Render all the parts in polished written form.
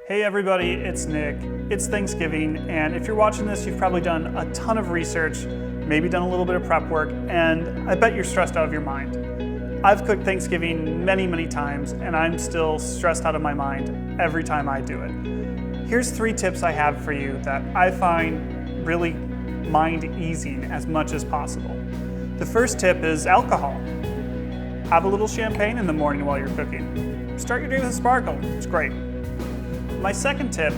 Hey everybody, it's Nick. It's Thanksgiving, and if you're watching this, you've probably done a ton of research, maybe done a little bit of prep work, and I bet you're stressed out of your mind. I've cooked Thanksgiving many times, and I'm still stressed out of my mind every time I do it. Here's 3 tips I have for you that I find really mind easing as much as possible. The first tip is alcohol. Have a little champagne in the morning while you're cooking. Start your day with a sparkle, it's great. My second tip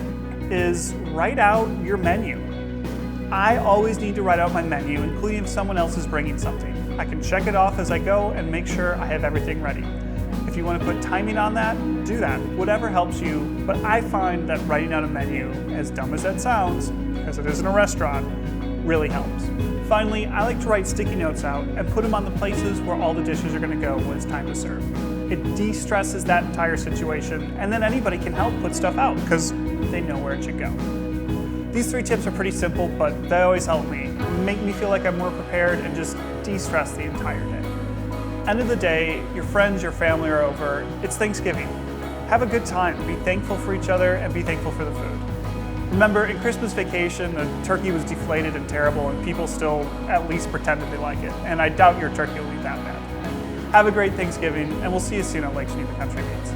is write out your menu. I always need to write out my menu, including if someone else is bringing something. I can check it off as I go and make sure I have everything ready. If you want to put timing on that, do that. Whatever helps you, but I find that writing out a menu, as dumb as that sounds, because it isn't a restaurant, really helps. Finally, I like to write sticky notes out and put them on the places where all the dishes are going to go when it's time to serve. It de-stresses that entire situation, and then anybody can help put stuff out because they know where it should go. These 3 tips are pretty simple, but they always help me, make me feel like I'm more prepared and just de-stress the entire day. End of the day, your friends, your family are over, it's Thanksgiving. Have a good time, be thankful for each other and be thankful for the food. Remember, in Christmas Vacation, the turkey was deflated and terrible and people still at least pretended they like it, and I doubt your turkey will be that bad. Have a great Thanksgiving, and we'll see you soon at Lake Geneva Country Meats.